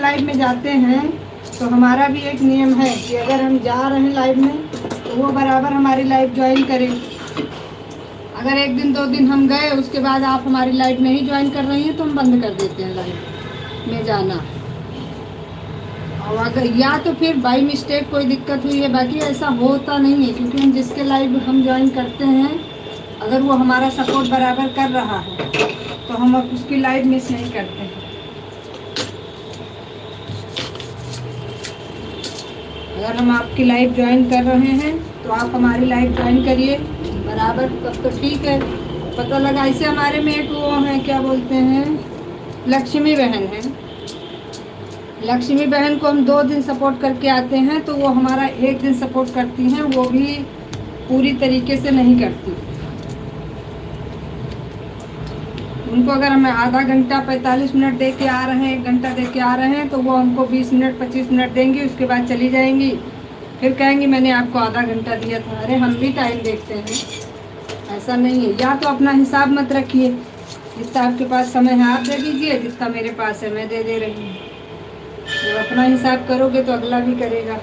Live में जाते हैं तो हमारा भी एक नियम है कि अगर हम जा रहे हैं लाइव में तो वो बराबर हमारी लाइव ज्वाइन करें। अगर एक दिन 2 दिन हम गए उसके बाद आप हमारी लाइव नहीं ज्वाइन कर रही हैं तो हम बंद कर देते हैं लाइव में जाना। और अगर या तो फिर बाई मिस्टेक कोई दिक्कत हुई है, बाकी ऐसा होता नहीं है क्योंकि हम जिसके लाइव हम ज्वाइन करते हैं अगर वो हमारा सपोर्ट बराबर कर रहा है तो हम अब उसकी लाइव मिस नहीं करते हैं। अगर हम आपकी लाइव ज्वाइन कर रहे हैं तो आप हमारी लाइव ज्वाइन करिए बराबर, तब तो ठीक है। पता लगा ऐसे हमारे में एक वो हैं क्या बोलते हैं, लक्ष्मी बहन है। लक्ष्मी बहन को हम 2 दिन सपोर्ट करके आते हैं तो वो हमारा 1 दिन सपोर्ट करती हैं, वो भी पूरी तरीके से नहीं करती। उनको अगर हम आधा घंटा 45 मिनट दे के आ रहे हैं, 1 घंटा दे के आ रहे हैं तो वो हमको 20 मिनट 25 मिनट देंगी, उसके बाद चली जाएंगी। फिर कहेंगी मैंने आपको आधा घंटा दिया था। अरे हम भी टाइम देखते हैं, ऐसा नहीं है। या तो अपना हिसाब मत रखिए, जितना आपके पास समय है आप दे दीजिए, जितना मेरे पास है मैं दे रही हूँ। जब अपना हिसाब करोगे तो अगला भी करेगा।